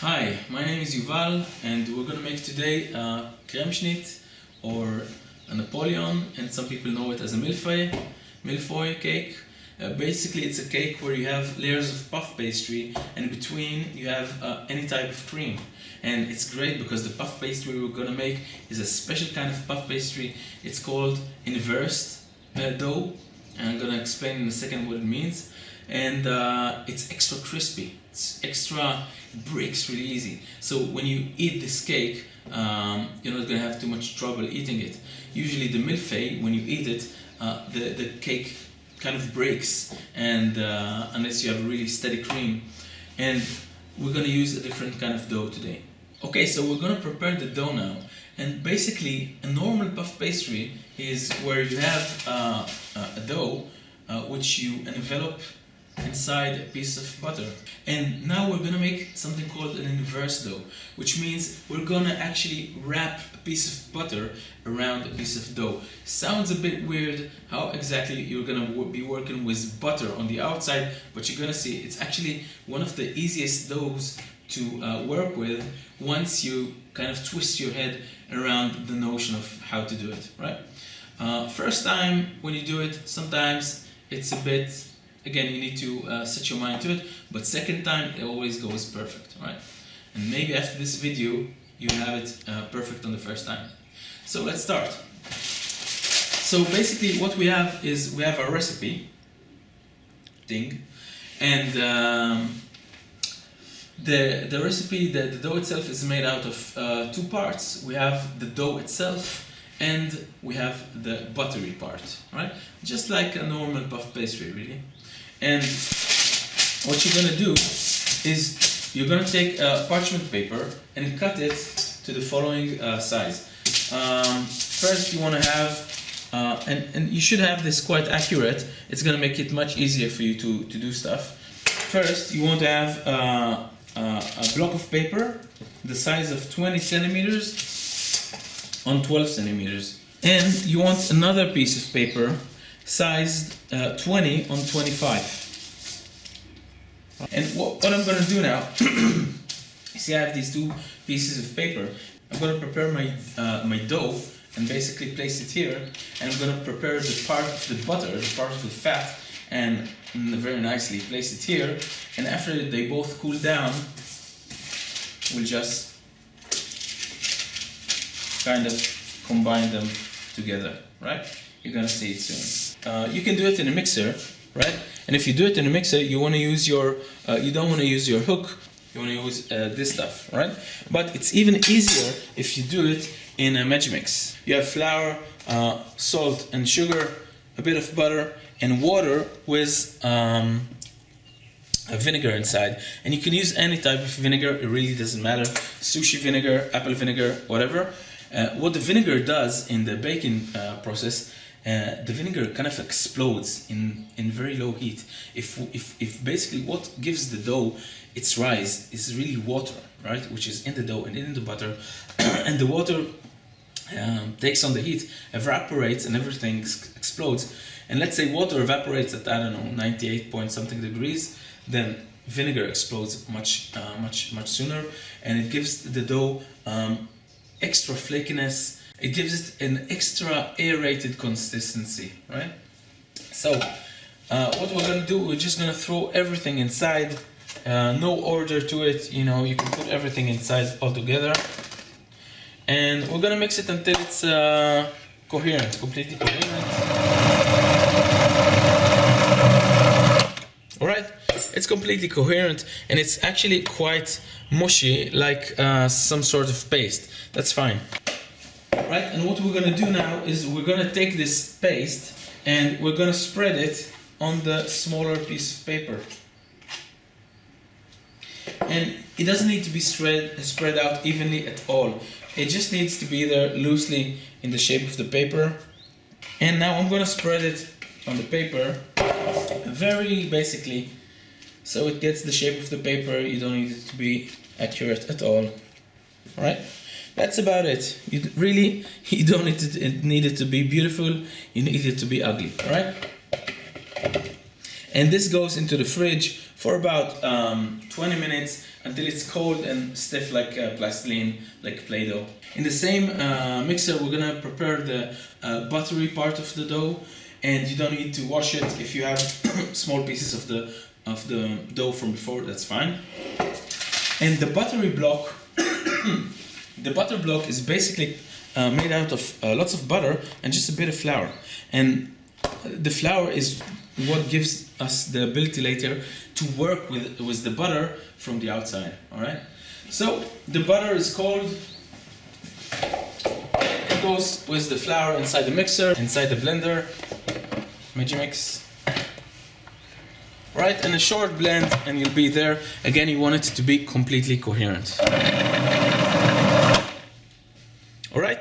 Hi, my name is Yuval and we're going to make today a crème schnitt or a Napoleon, and some people know it as a mille-feuille cake. Basically it's a cake where you have layers of puff pastry and in between you have any type of cream. And it's great because the puff pastry we're going to make is a special kind of puff pastry. It's called inverse dough, and I'm going to explain in a second what it means. And it's extra crispy, it breaks really easy. So when you eat this cake, you're not going to have too much trouble eating it. Usually the mille-feuille, when you eat it, the cake kind of breaks, and unless you have a really steady cream. And we're going to use a different kind of dough today. Okay, so we're going to prepare the dough now. And basically a normal puff pastry is where you have a dough which you envelop inside a piece of butter. And now we're gonna make something called an inverse dough, which means we're gonna actually wrap a piece of butter around a piece of dough. Sounds a bit weird how exactly you're gonna be working with butter on the outside, but you're gonna see it's actually one of the easiest doughs to work with once you kind of twist your head around the notion of how to do it, right? First time when you do it, sometimes it's a bit, again, you need to set your mind to it, but second time it always goes perfect, right? And maybe after this video you have it perfect on the first time. So let's start. So basically what we have is we have a recipe thing, and the recipe, the dough itself is made out of two parts. We have the dough itself and we have the buttery part, right? Just like a normal puff pastry, really. And what you're going to do is you're going to take parchment paper and cut it to the following size. First you want to have, and you should have this quite accurate, it's going to make it much easier for you to do stuff. First you want to have a block of paper the size of 20 centimeters on 12 centimeters. And you want another piece of paper sized 20 on 25. And what I'm going to do now, you see I have these two pieces of paper. I'm going to prepare my dough and basically place it here, and I'm going to prepare the part of the butter, the part of the fat, and very nicely place it here. And after they both cool down, we'll just kind of combine them together, right? You're gonna see it soon. You can do it in a mixer, right? And if you do it in a mixer, you want to use your, you don't want to use your hook. You want to use this stuff, right? But it's even easier if you do it in a Magimix. You have flour, salt and sugar, a bit of butter, and water with a vinegar inside. And you can use any type of vinegar. It really doesn't matter. Sushi vinegar, apple vinegar, whatever. What the vinegar does in the baking process, the vinegar kind of explodes in very low heat. If basically what gives the dough its rise is really water, right, which is in the dough and in the butter, and the water takes on the heat, evaporates, and everything explodes. And let's say water evaporates at, I don't know, 98 point something degrees, then vinegar explodes much sooner, and it gives the dough extra flakiness. It gives it an extra aerated consistency, right? So what we're going to do, we're just going to throw everything inside. No order to it, you know, you can put everything inside all together. And we're going to mix it until it's coherent, completely coherent. Alright, it's completely coherent, and it's actually quite mushy, like some sort of paste. That's fine. Right, and what we're going to do now is we're going to take this paste and we're going to spread it on the smaller piece of paper. And it doesn't need to be spread out evenly at all. It just needs to be there loosely in the shape of the paper. And now I'm going to spread it on the paper very basically, so it gets the shape of the paper. You don't need it to be accurate at all. Alright? That's about it. You don't need it to be beautiful. You need it to be ugly, right? And this goes into the fridge for about 20 minutes until it's cold and stiff like plastilene, like Play-Doh. In the same mixer, we're gonna prepare the buttery part of the dough, and you don't need to wash it. If you have small pieces of the dough from before, that's fine. And the buttery block, the butter block is basically made out of lots of butter and just a bit of flour. And the flour is what gives us the ability later to work with the butter from the outside, all right? So the butter is cold. It goes with the flour inside the mixer, inside the blender, Magimix. Right, and a short blend and you'll be there. Again, you want it to be completely coherent. All right,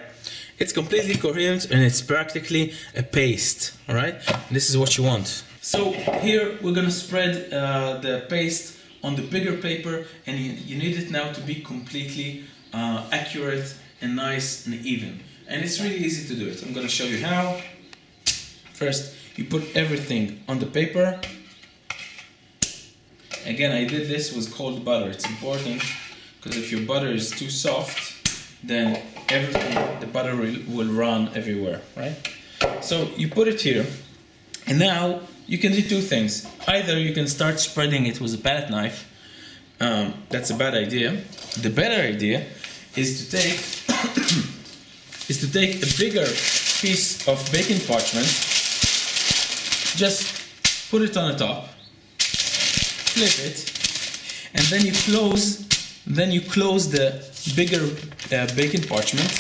it's completely coherent and it's practically a paste, all right? This is what you want. So here we're gonna spread the paste on the bigger paper, and you need it now to be completely accurate and nice and even. And it's really easy to do it. I'm gonna show you how. First, you put everything on the paper. Again, I did this with cold butter. It's important because if your butter is too soft, then everything, the butter will run everywhere, right? So you put it here, and now you can do two things. Either you can start spreading it with a palette knife. That's a bad idea. The better idea is to take a bigger piece of baking parchment. Just put it on the top, flip it, and then you close the bigger baking parchment,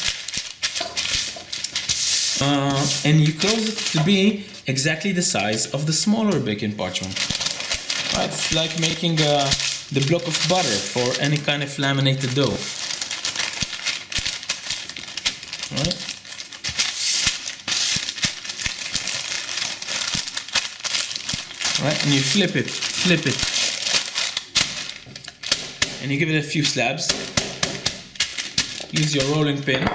and you close it to be exactly the size of the smaller baking parchment. Right, it's like making the block of butter for any kind of laminated dough. Right. Right, and you flip it, and you give it a few slabs. Use your rolling pin.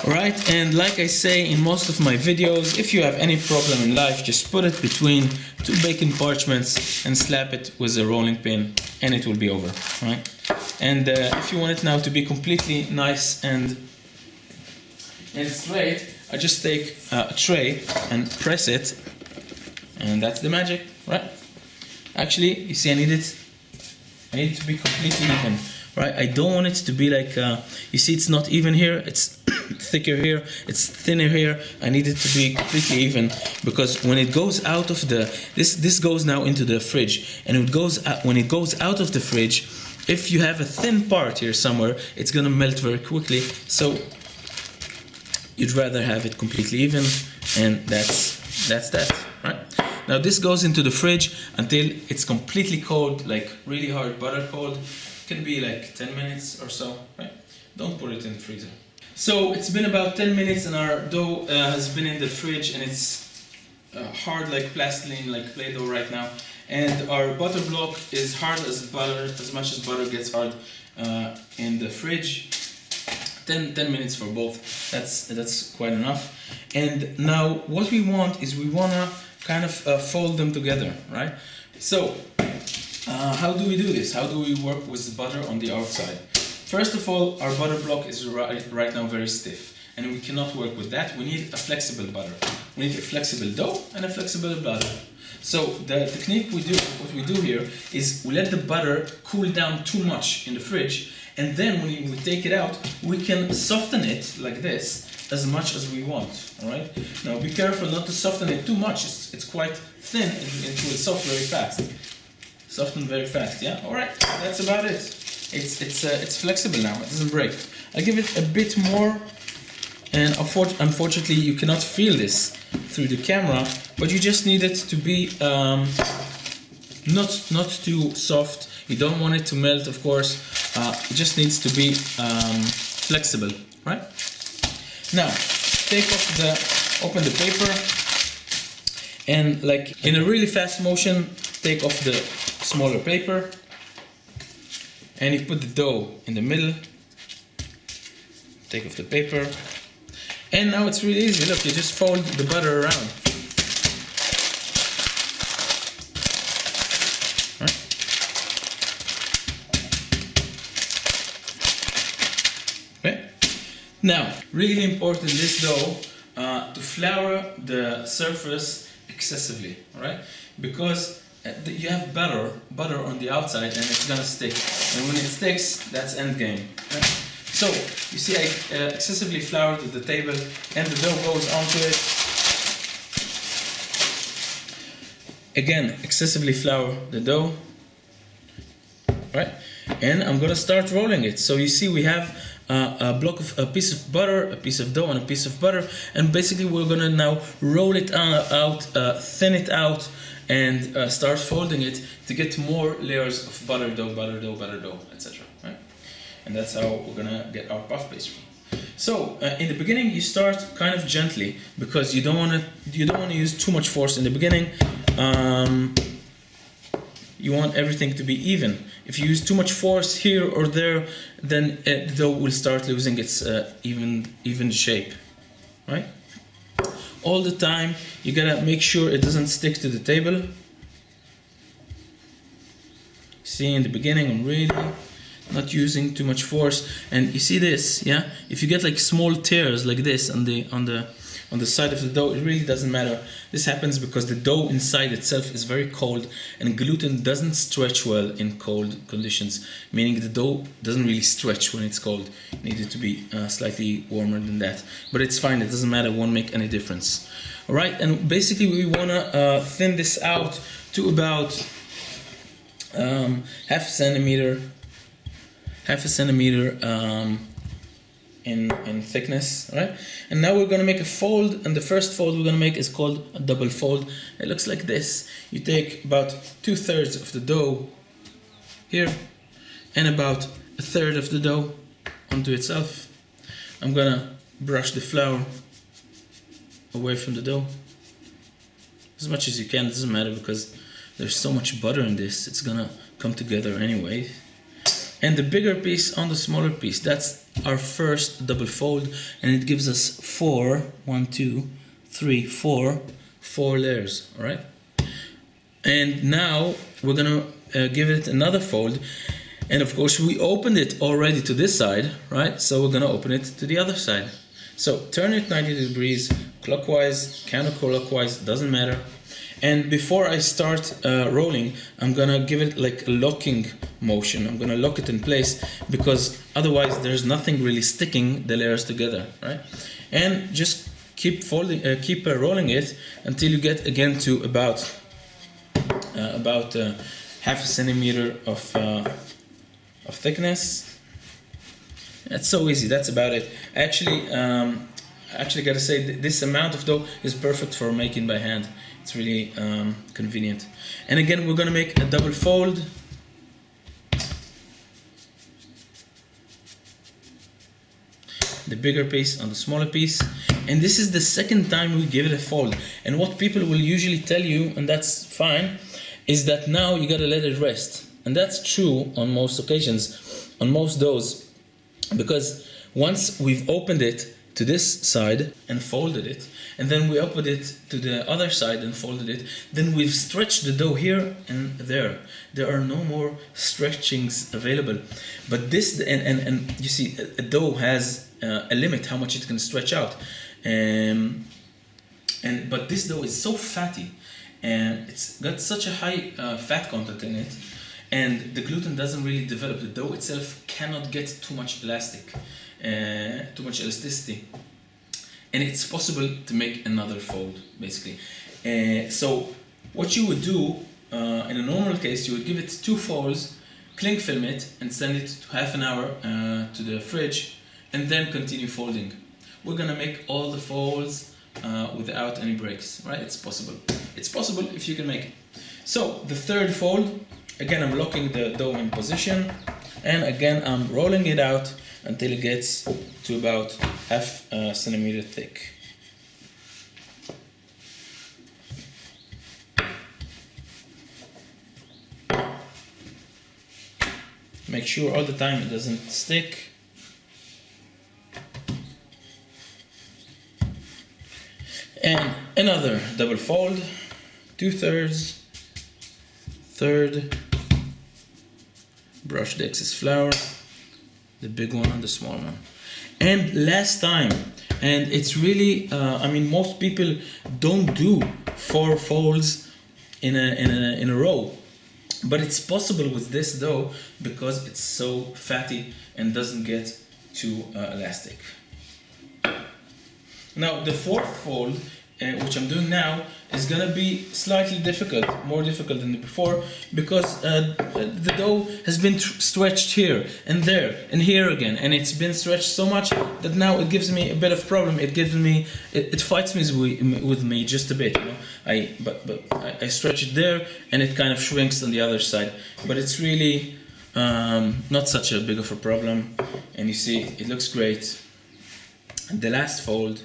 Alright, and like I say in most of my videos, if you have any problem in life, just put it between two baking parchments and slap it with a rolling pin and it will be over, right? And if you want it now to be completely nice and straight, I just take a tray and press it, and that's the magic, right? Actually, you see, I need it to be completely even, right? I don't want it to be like, you see, it's not even here, it's thicker here, it's thinner here. I need it to be completely even, because when it goes out of this goes now into the fridge, and when it goes out of the fridge, if you have a thin part here somewhere, it's gonna melt very quickly. So you'd rather have it completely even, and that's that, right? Now this goes into the fridge until it's completely cold, like really hard butter cold. It can be like 10 minutes or so, right? Don't put it in the freezer. So it's been about 10 minutes and our dough has been in the fridge, and it's hard like plastilene, like Play-Doh right now. And our butter block is hard as butter, as much as butter gets hard in the fridge. 10 minutes for both, that's quite enough. And now what we want is we wanna kind of fold them together, right? So how do we do this? How do we work with the butter on the outside? First of all, our butter block is right now very stiff, and we cannot work with that. We need a flexible butter. We need a flexible dough and a flexible butter. So the technique what we do here is we let the butter cool down too much in the fridge, and then when we take it out, we can soften it like this as much as we want, all right? Now be careful not to soften it too much. It's quite thin, it will soften very fast. Soften very fast, yeah? All right, that's about it. It's flexible now, it doesn't break. I'll give it a bit more, and unfortunately you cannot feel this through the camera, but you just need it to be not too soft. You don't want it to melt, of course. It just needs to be flexible, right? Now, open the paper, and like in a really fast motion, take off the smaller paper, and you put the dough in the middle, take off the paper. And now it's really easy. Look, you just fold the butter around. Right? Okay. Now, really important, this dough, to flour the surface excessively, alright? Because you have butter on the outside and it's gonna stick. And when it sticks, that's end game. Right? So, you see I excessively floured the table and the dough goes onto it. Again, excessively flour the dough. Right? And I'm gonna start rolling it. So you see we have a piece of butter, a piece of dough and a piece of butter. And basically we're gonna now roll it out, thin it out, and start folding it to get more layers of butter dough, etc. Right? And that's how we're gonna get our puff pastry. So in the beginning, you start kind of gently because you don't want to use too much force in the beginning. You want everything to be even. If you use too much force here or there, then the dough will start losing its even shape, right? All the time, you gotta make sure it doesn't stick to the table. See, in the beginning, I'm really not using too much force, and you see this, yeah? If you get like small tears like this on the side of the dough, it really doesn't matter. This happens because the dough inside itself is very cold, and gluten doesn't stretch well in cold conditions, meaning the dough doesn't really stretch when it's cold. It needed to be slightly warmer than that. But it's fine, it doesn't matter, it won't make any difference. All right, and basically we wanna thin this out to about half a centimeter in thickness, right? And now we're gonna make a fold, and the first fold we're gonna make is called a double fold. It looks like this. You take about 2/3 of the dough here and about 1/3 of the dough onto itself. I'm gonna brush the flour away from the dough as much as you can. It doesn't matter because there's so much butter in this, it's gonna come together anyway. And the bigger piece on the smaller piece, that's our first double fold, and it gives us four layers, all right? And now we're gonna give it another fold, and of course we opened it already to this side, right? So we're gonna open it to the other side. So turn it 90 degrees, clockwise, counterclockwise, doesn't matter. And before I start rolling, I'm gonna give it like a locking motion. I'm gonna lock it in place because otherwise there's nothing really sticking the layers together, right? And just keep rolling it until you get again to about half a centimeter of thickness. That's so easy. That's about it. Actually, gotta say this amount of dough is perfect for making by hand. It's really convenient. And again, we're gonna make a double fold. The bigger piece on the smaller piece. And this is the second time we give it a fold. And what people will usually tell you, and that's fine, is that now you gotta let it rest. And that's true on most occasions, on most doughs, because once we've opened it to this side and folded it, and then we opened it to the other side and folded it, then we've stretched the dough here and there. There are no more stretchings available. But this, and you see, a dough has a limit how much it can stretch out. But this dough is so fatty, and it's got such a high fat content in it, and the gluten doesn't really develop. The dough itself cannot get too much elasticity, and it's possible to make another fold, basically. So what you would do in a normal case, you would give it 2 folds, cling film it, and send it to half an hour to the fridge, and then continue folding. We're gonna make all the folds without any breaks, right? It's possible. It's possible if you can make it. So the third fold, again, I'm locking the dough in position, and again, I'm rolling it out until it gets to about half a centimeter thick. Make sure all the time it doesn't stick. And another double fold, 2/3, third, brush the excess flour, the big one and the small one. And last time, and it's really, I mean, most people don't do 4 folds in a row, but it's possible with this dough because it's so fatty and doesn't get too elastic. Now the 4th fold, which I'm doing now, is gonna be slightly difficult, more difficult than before, because the dough has been stretched here and there and here again, and it's been stretched so much that now it gives me a bit of problem. It gives me, it fights me with me just a bit, you know. I stretch it there and it kind of shrinks on the other side, but it's really not such a big of a problem. And you see, it looks great. And the last fold.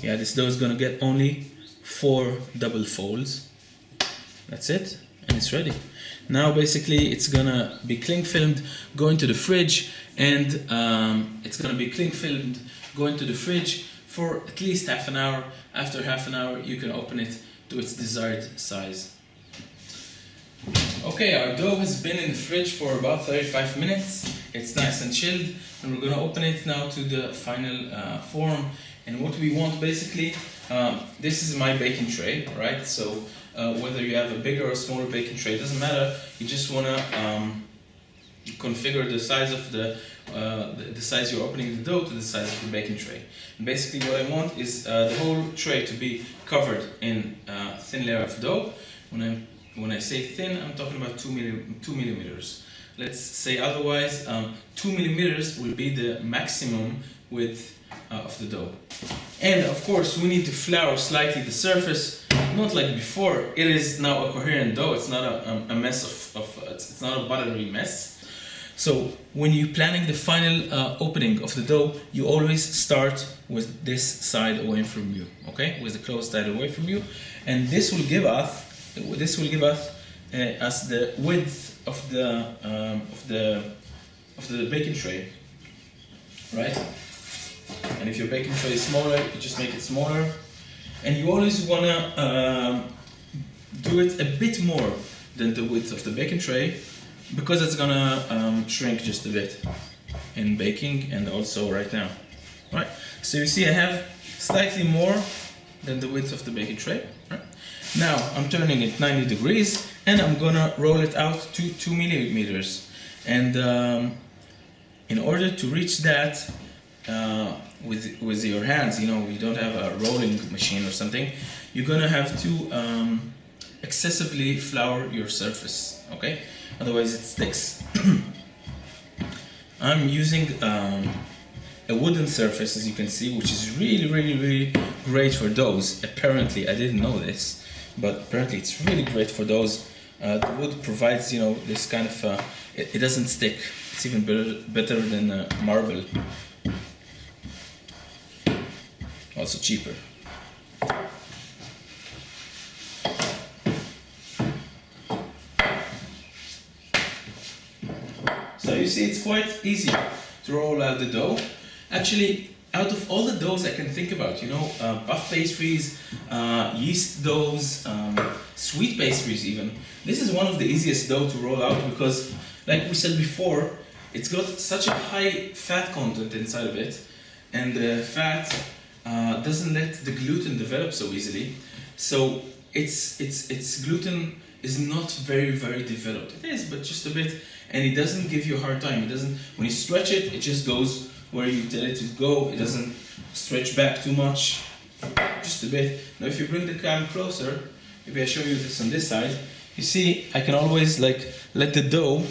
Yeah, this dough is gonna get only 4 double folds. That's it, and it's ready. Now basically it's gonna be cling filmed, go into the fridge, and it's gonna be cling filmed, go into the fridge for at least half an hour. After half an hour you can open it to its desired size. Okay, our dough has been in the fridge for about 35 minutes. It's nice and chilled, and we're gonna open it now to the final form. And what we want basically, this is my baking tray, right? So whether you have a bigger or smaller baking tray, doesn't matter. You just wanna configure the size of the size you're opening the dough to the size of the baking tray. And basically what I want is the whole tray to be covered in a thin layer of dough. When I say thin, I'm talking about 2 millimeters. Let's say otherwise, 2 millimeters will be the maximum width of the dough. And of course we need to flour slightly the surface, not like before. It is now a coherent dough. It's not a mess it's not a buttery mess. So when you're planning the final opening of the dough, you always start with this side away from you, okay? With the closed side away from you, and this will give us as the width of the baking tray, right? And if your baking tray is smaller, you just make it smaller. And you always wanna do it a bit more than the width of the baking tray, because it's gonna shrink just a bit in baking and also right now. Right? So you see I have slightly more than the width of the baking tray. Right? Now I'm turning it 90 degrees and I'm gonna roll it out to 2 millimeters. And in order to reach that, with your hands, you know, you don't have a rolling machine or something, you're gonna have to excessively flour your surface, okay? Otherwise it sticks. I'm using a wooden surface, as you can see, which is really great for doughs. Apparently, I didn't know this, but apparently it's really great for doughs. The wood provides, you know, this kind of, it doesn't stick. It's even better than marble. Also cheaper. So you see, it's quite easy to roll out the dough. Actually, out of all the doughs I can think about, you know, puff pastries, yeast doughs, sweet pastries even, this is one of the easiest dough to roll out because, like we said before, it's got such a high fat content inside of it, and the fat doesn't let the gluten develop so easily. So its gluten is not very developed. It is, but just a bit, and it doesn't give you a hard time. It doesn't, when you stretch it, it just goes where you tell it to go. It doesn't stretch back too much, just a bit. Now if you bring the camera closer, maybe I show you this on this side. You see, I can always like let the dough,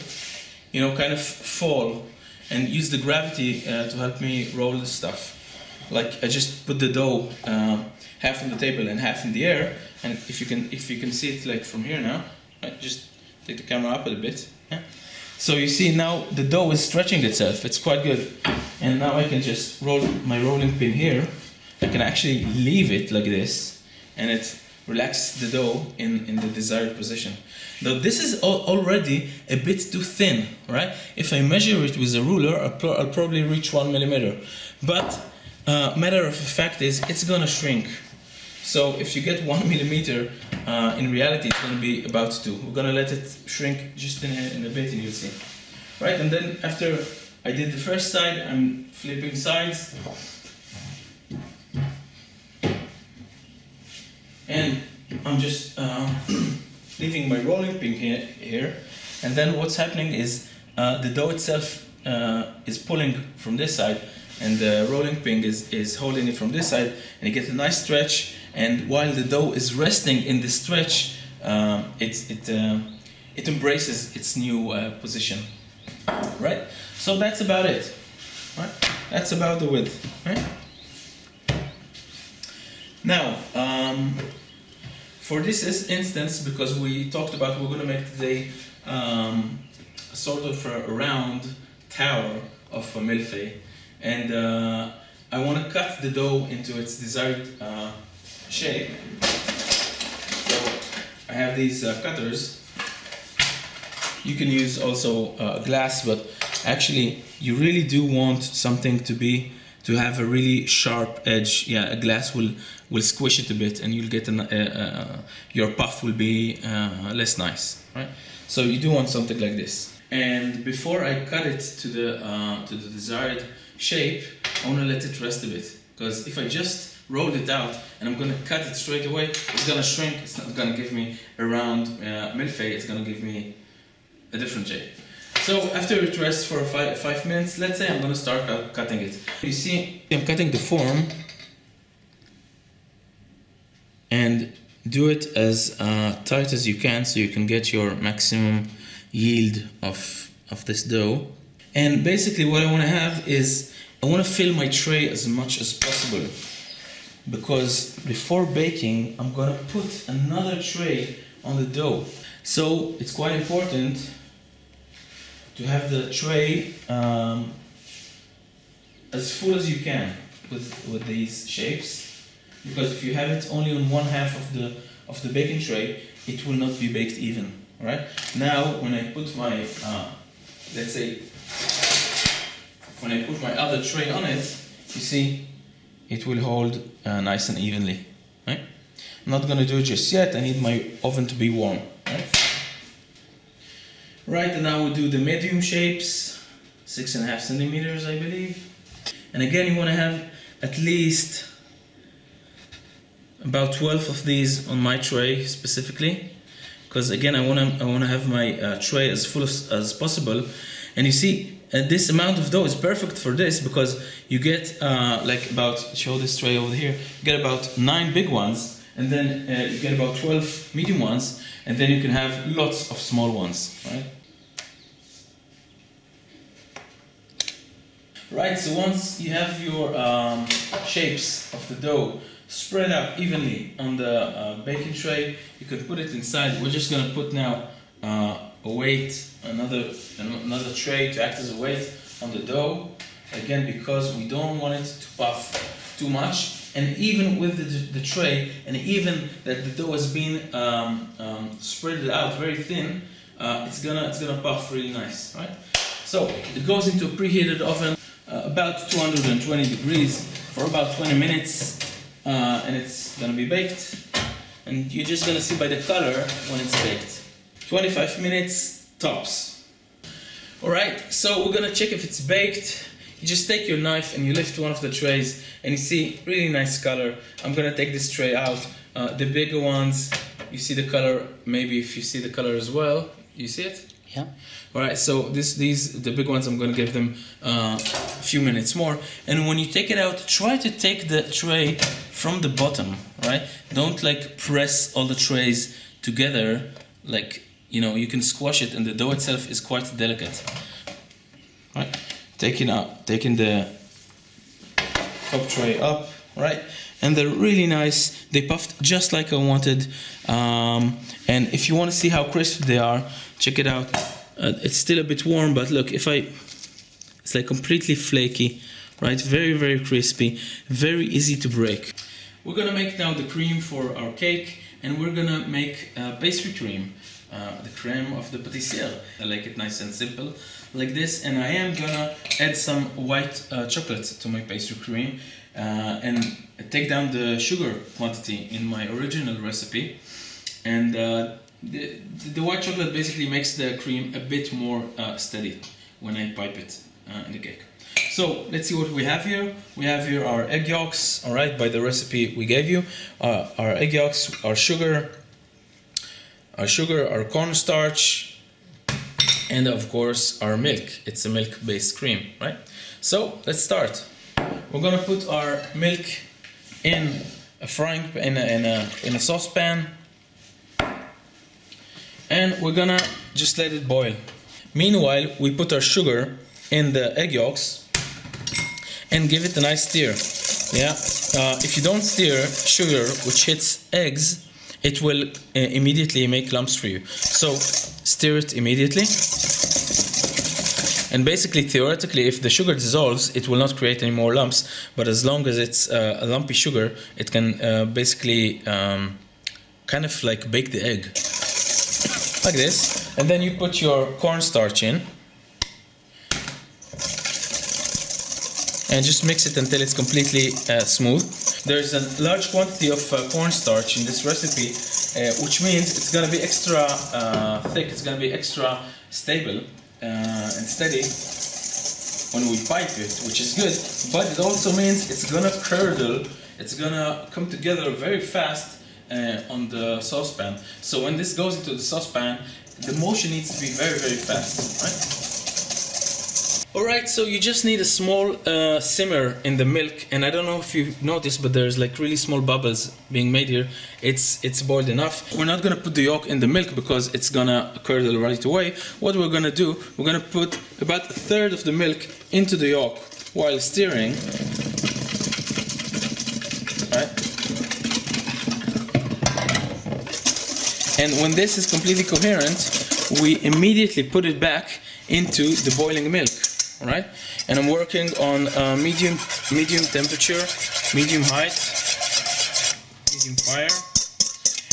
you know, kind of fall and use the gravity to help me roll the stuff. Like I just put the dough half on the table and half in the air, and if you can see it like from here now, right, just take the camera up a bit. Yeah? So you see now the dough is stretching itself. It's quite good. And now I can just roll my rolling pin here. I can actually leave it like this, and it relaxes the dough in the desired position. Now this is already a bit too thin, right? If I measure it with a ruler, I'll probably reach 1 millimeter. But matter of fact is it's gonna shrink. So if you get 1 millimeter, in reality it's gonna be about 2. We're gonna let it shrink just in a bit and you'll see. Right, and then after I did the first side, I'm flipping sides. And I'm just leaving my rolling pin here. And then what's happening is the dough itself is pulling from this side, and the rolling pin is holding it from this side, and you get a nice stretch. And while the dough is resting in the stretch, it embraces its new position. Right? So that's about it. Right? That's about the width. Right? Now, for this instance, because we talked about we're going to make today sort of a round tower of a mille-feuille, and I want to cut the dough into its desired shape. So I have these cutters. You can use also glass, but actually you really do want something to have a really sharp edge. Yeah, a glass will squish it a bit, and you'll get your puff will be less nice, right? So you do want something like this. And before I cut it to the desired shape, I want to let it rest a bit, because if I just rolled it out and I'm going to cut it straight away, it's going to shrink. It's not going to give me a round mille-feuille. It's going to give me a different shape. So after it rests for 5 minutes, let's say I'm going to start cutting it. You see, I'm cutting the form, and do it as tight as you can so you can get your maximum yield of this dough. And basically what I want to have is I want to fill my tray as much as possible, because before baking I'm going to put another tray on the dough. So it's quite important to have the tray as full as you can with these shapes, because if you have it only on one half of the baking tray, it will not be baked even. All right. Now, when I put my let's say when I put my other tray on it, you see, it will hold nice and evenly. Right. I'm not going to do it just yet. I need my oven to be warm. Right, and now we do the medium shapes, 6.5 centimeters, I believe. And again, you want to have at least about 12 of these on my tray specifically, because again, I want to have my tray as full as possible. And you see, this amount of dough is perfect for this, because you get like about, show this tray over here, you get about 9 big ones, and then you get about 12 medium ones, and then you can have lots of small ones, right? Right, so once you have your shapes of the dough spread out evenly on the baking tray, you can put it inside. We're just going to put now a weight, another tray to act as a weight on the dough. Again, because we don't want it to puff too much. And even with the tray, and even that the dough has been spread out very thin, it's gonna puff really nice, right? So it goes into a preheated oven, about 220 degrees for about 20 minutes, and it's gonna be baked. And you're just gonna see by the color when it's baked. 25 minutes tops. All right, so we're gonna check if it's baked. You just take your knife and you lift one of the trays, and you see really nice color. I'm gonna take this tray out. The bigger ones, you see the color. Maybe if you see the color as well, you see it? Yeah. All right. So the big ones, I'm gonna give them a few minutes more. And when you take it out, try to take the tray from the bottom. Right? Don't like press all the trays together. Like, you know, you can squash it, and the dough itself is quite delicate. Right? Taking the top tray up, right? And they're really nice. They puffed just like I wanted. And if you want to see how crisp they are, check it out. It's still a bit warm, but look, it's like completely flaky, right? Very, very crispy, very easy to break. We're gonna make now the cream for our cake, and we're gonna make pastry cream, the crème of the pâtissier. I like it nice and simple, like this, and I am gonna add some white chocolate to my pastry cream. and take down the sugar quantity in my original recipe. And the white chocolate basically makes the cream a bit more steady when I pipe it in the cake. So let's see what we have here. We have here our egg yolks, all right, by the recipe we gave you. Our egg yolks, our sugar, our cornstarch, and of course our milk. It's a milk-based cream, right? So let's start. We're gonna put our milk in a frying in a saucepan, and we're gonna just let it boil. Meanwhile, we put our sugar in the egg yolks and give it a nice stir. Yeah. If you don't stir sugar, which hits eggs, it will immediately make lumps for you. So stir it immediately. And basically, theoretically, if the sugar dissolves, it will not create any more lumps. But as long as it's a lumpy sugar, it can basically kind of like bake the egg. Like this. And then you put your cornstarch in. And just mix it until it's completely smooth. There's a large quantity of cornstarch in this recipe, which means it's going to be extra thick, it's going to be extra stable and steady when we pipe it, which is good, but it also means it's going to curdle, it's going to come together very fast on the saucepan. So when this goes into the saucepan, the motion needs to be very, very fast, right? Alright, so you just need a small simmer in the milk, and I don't know if you noticed, but there's like really small bubbles being made here. It's boiled enough. We're not gonna put the yolk in the milk because it's gonna curdle right away. What we're gonna do, we're gonna put about 1/3 of the milk into the yolk while stirring. Right? And when this is completely coherent, we immediately put it back into the boiling milk. Alright, and I'm working on medium temperature, medium height, medium fire.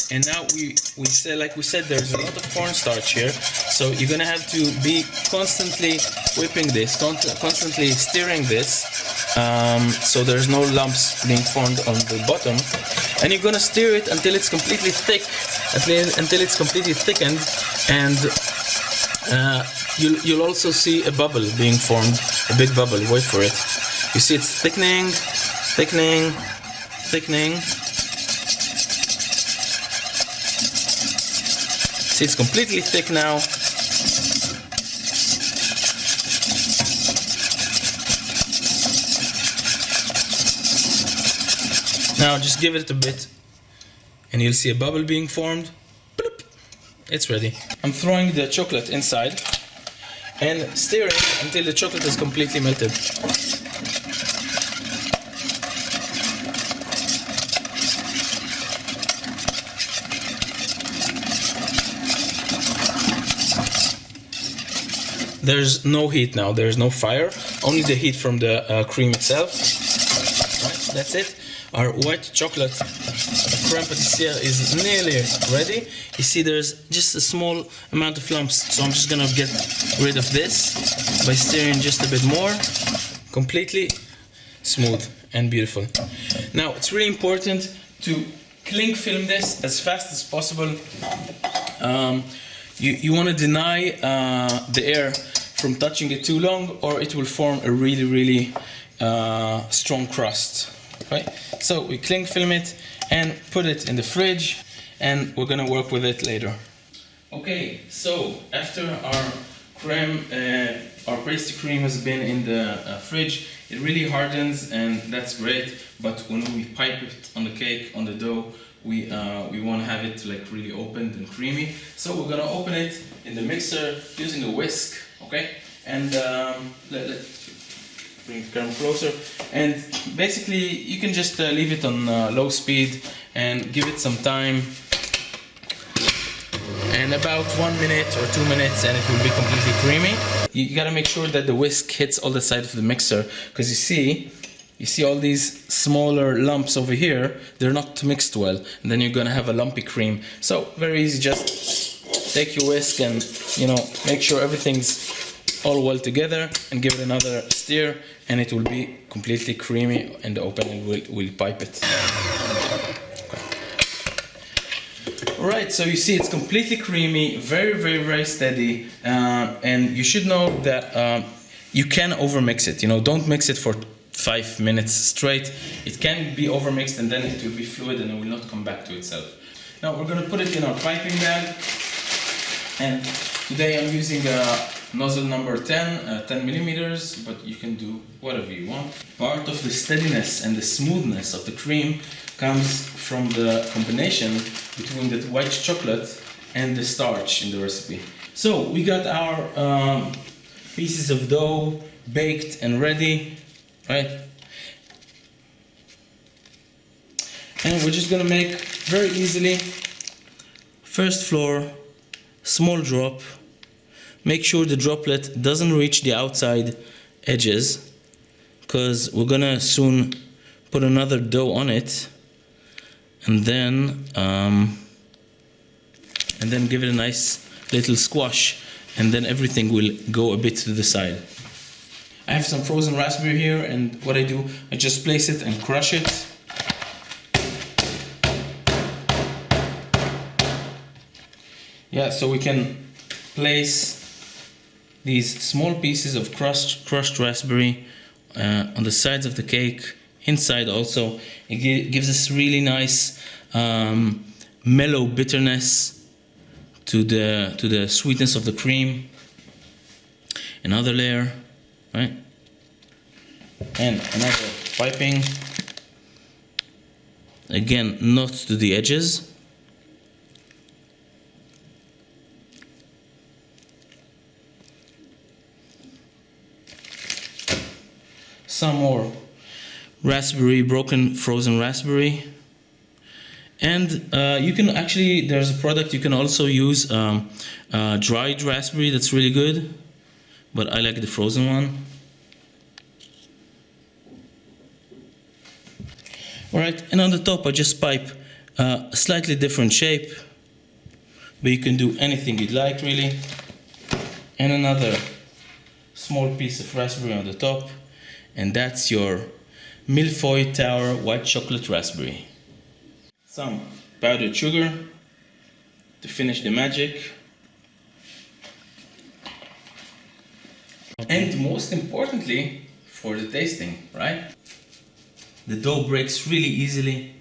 And now we said, like we said, there's a lot of cornstarch here, so you're gonna have to be constantly whipping this, constantly stirring this, so there's no lumps being formed on the bottom. And you're gonna stir it until it's completely thick, until it's completely thickened, and you'll also see a bubble being formed, a big bubble. Wait for it. You see it's thickening, thickening, thickening. See, it's completely thick now. Now just give it a bit and you'll see a bubble being formed. Bloop. It's ready. I'm throwing the chocolate inside and stirring until the chocolate is completely melted. There's no heat now, there's no fire, only the heat from the cream itself. Right, that's it. Our white chocolate crème pâtissière is nearly ready. You see there's just a small amount of lumps, so I'm just gonna get rid of this by stirring just a bit more. Completely smooth and beautiful. Now it's really important to cling film this as fast as possible. You want to deny the air from touching it too long, or it will form a really strong crust. Right? So we cling film it and put it in the fridge, and we're gonna work with it later. Okay, so after our creme, our pastry cream has been in the fridge, it really hardens, and that's great. But when we pipe it on the cake, on the dough, we want to have it like really opened and creamy. So we're gonna open it in the mixer using a whisk, okay? And let's bring the camera closer. And basically, you can just leave it on low speed and give it some time. And about 1 minute or 2 minutes, and it will be completely creamy. You gotta make sure that the whisk hits all the sides of the mixer, because you see all these smaller lumps over here, they're not mixed well, and then you're gonna have a lumpy cream. So very easy, just take your whisk and make sure everything's all well together, and give it another stir, and it will be completely creamy, and the opening will pipe it. Alright, so you see it's completely creamy, very steady, and you should know that you can overmix it. You know, don't mix it for 5 minutes straight. It can be overmixed and then it will be fluid and it will not come back to itself. Now we're going to put it in our piping bag, and today I'm using a nozzle number 10 millimeters, but you can do whatever you want. Part of the steadiness and the smoothness of the cream comes from the combination between the white chocolate and the starch in the recipe. So we got our pieces of dough baked and ready, right? And we're just gonna make very easily. First floor, small drop. Make sure the droplet doesn't reach the outside edges, because we're gonna soon put another dough on it, and then give it a nice little squash, and then everything will go a bit to the side. I have some frozen raspberry here, and what I do, I just place it and crush it. Yeah, so we can place these small pieces of crushed raspberry on the sides of the cake, inside also. It gives us really nice mellow bitterness to the sweetness of the cream. Another layer, right? And another piping. Again, not to the edges. Some more raspberry, broken frozen raspberry. And you can actually, there's a product you can also use, dried raspberry, that's really good, but I like the frozen one. Alright, and on the top I just pipe a slightly different shape, but you can do anything you'd like really. And another small piece of raspberry on the top, and that's your mille-feuille tower white chocolate raspberry. Some powdered sugar to finish the magic. And most importantly, for the tasting, right? The dough breaks really easily.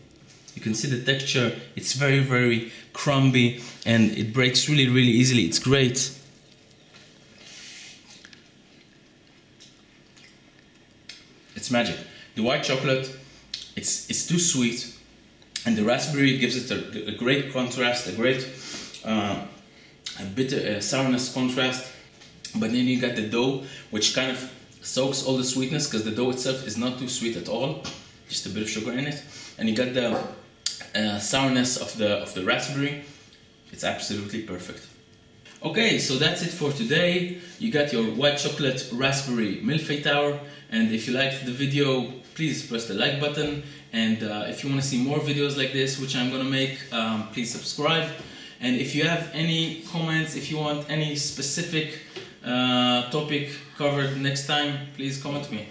You can see the texture, it's very crumbly, and it breaks really easily. It's great. It's magic. The white chocolate, it's too sweet, and the raspberry gives it a great contrast, a great bitter sourness contrast. But then you got the dough, which kind of soaks all the sweetness, because the dough itself is not too sweet at all, just a bit of sugar in it. And you got the sourness of the raspberry. It's absolutely perfect. Okay, so that's it for today. You got your white chocolate raspberry mille-feuille tower, and if you liked the video, please press the like button. And if you want to see more videos like this, which I'm gonna make, please subscribe. And if you have any comments, if you want any specific topic covered next time, please comment me.